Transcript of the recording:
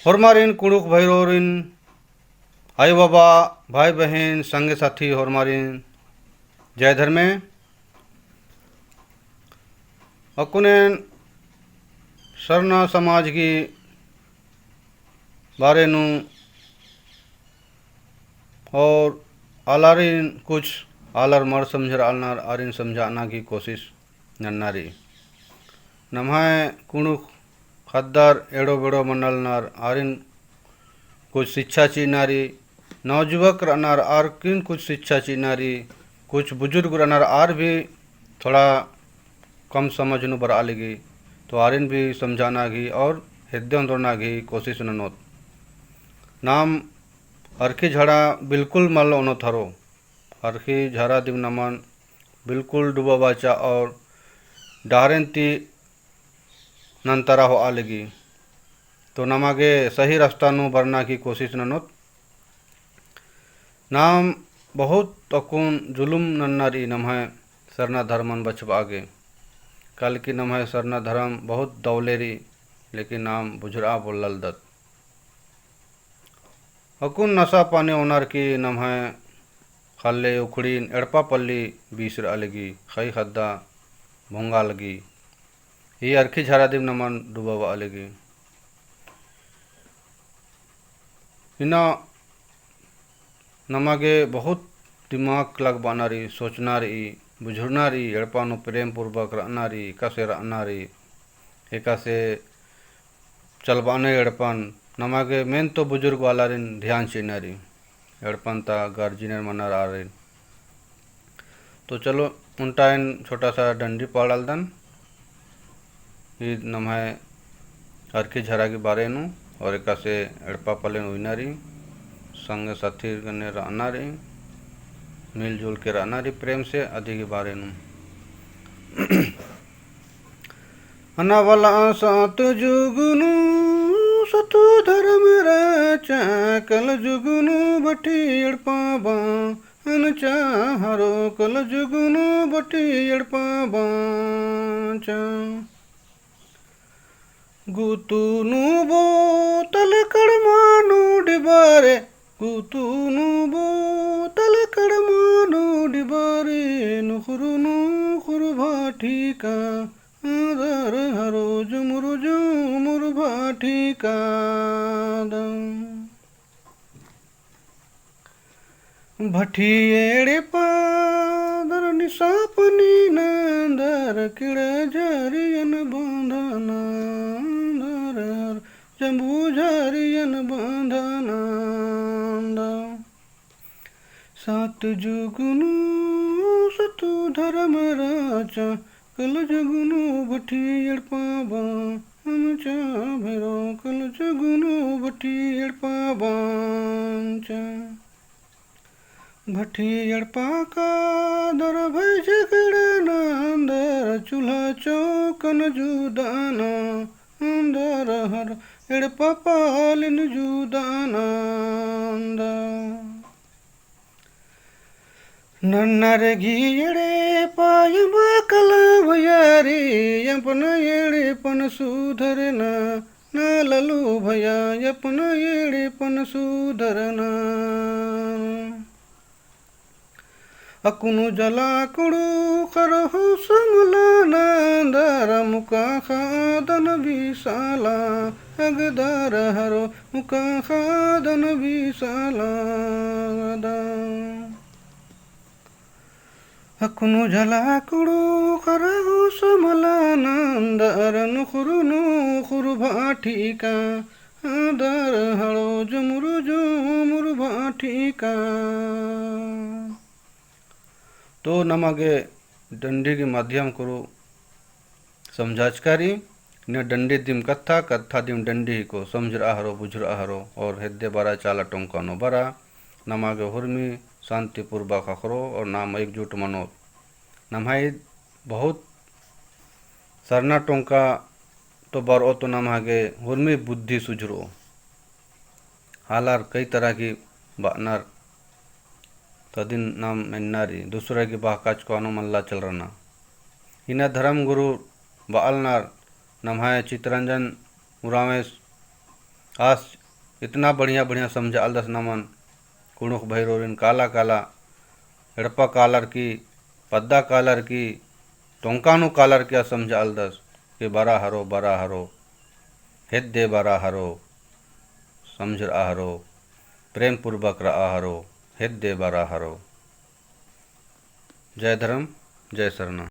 हरमारिन कुड़ुक भैरोरिन आई बाबा भाई बहन संगे साथी हरमारिन जय धर्मे अकुनेन सरना समाज की बारे नू और आलारिन कुछ आलर मर समझर आलनार आरिन समझाना की कोशिश नन्नारी नम्हाय कुणुक खद्दार एड़ो बेड़ो मंडलनार आरिन कुछ शिक्षा चीनारी नवजुवक रहनार आर किन कुछ शिक्षा चीनारी कुछ बुजुर्ग रहनार आर भी थोड़ा कम समझ नु बर आलेगी तो आरिन भी समझाना घी और हृदय दोड़ना घी कोशिश ननोत नाम अरखी झड़ा बिल्कुल मल ओनो थरो अरखी झड़ा दिम नमन बिल्कुल डूबा बाचा और डारेंती नंतरा हो आलेगी तो नमागे सही रास्ता नु बरना की कोशिश ननोत नाम बहुत तकुन जुलुम नन्नारी नमः सरना धर्मन बचब आगे कल की नमः सरना धर्म बहुत दौलेरी लेकिन नाम बुझरा बोलल दत अकुन नशा पाने ओनर की नमः खल्ले उखड़ीन एड़पा पल्ली बीसर अलगी खई खद्दा भोंगा लगी ये अरखी झरा दिम नमन डूबा अलगी इना नमागे बहुत दिमाग लग बानारी सोचनारी बुझुरनारी एड़पानु प्रेम पूर्वक रहनारी कसे रहनारी एका से चलबाने एड़पन नमागे मेन तो बुजुर्ग वाला रिन ध्यान चीनारी एड़पन ता गार्जिनर मनार आ रही तो चलो उनटा इन छोटा सा डंडी पाड़ल दन ये नमः अरखी झरा के बारे नु और एका से एड़पा पलेन उइनारी संग साथी गने रहना रही मिलजुल के रहना रही प्रेम से अधिक के बारे नु अनावला सात जुगनु सतु धर्म रचा कल जुगनु बटी एड़पा अनचा हरो कल जुगनु बटी एड़पा बाचा गुतुनु बो तल कड़मानु डिबारे गुतुनु बो तल कड़मानु डिबारे नुखुरुनु खुरु भाठिका आदर हरो जुमुरु भाठिका भठियेड़े पादर निसापनी नंदर किड़ झरियन बांधना जम्बू झरियन बांधना सात जुगनु सतु धर्म राचा कल जुगनु भठी एड़पा अनचा भैरो कल जुगनु भठी एड़पा बांचा भठी एड़पा का दर भय झगड़ा नंदर चूल्हा चौकन जुदाना अंदर हर एड़पा पालन जुदाना नन्नर घीड़े पायम कल भयारी अपन एड़े पन सुधरना ना ललू भया अपन एड़े पन सुधरना अकुनु जला कुड़ू करहु समला नंदर मुका खादन विशाला अगदार हरो मुका खादन विशाला अकुनु जला कुड़ू करहु समला नंदर नुखुरु भाठिका आदर हरो जुमुरु भाठिका तो नमागे डंडी के माध्यम करो समझाचकारी न डंडी दिम कत्था दिम डंडी को समझ रहा बुझ रहा और हृदय बारा चाला टोंका नो बरा नमागे हुर्मी शांतिपूर्वक अखरो और नाम एकजुट मनो नमाई बहुत सरना टोंका तो बरो तो नमागे हुर्मी बुद्धि सुझरो हालार कई तरह की बानर तदिन नाम मेन्नारी दूसरा की बाकाच को अनुमल्ला चल रना इना धर्म गुरु बालनार नम्हाय चितरंजन मुरामेश आज इतना बढ़िया बढ़िया समझा अलदस नमन कुणुक भैरोरिन काला काला एड़पा कालर की पद्दा कालर की टोंकानु कालर क्या समझा अलदस के बरा हरो हेद्दे बरा हरो समझ आहरो प्रेम पूर्वक आहरो हेद्दे बरा हरो। जय धर्म जय शरणा।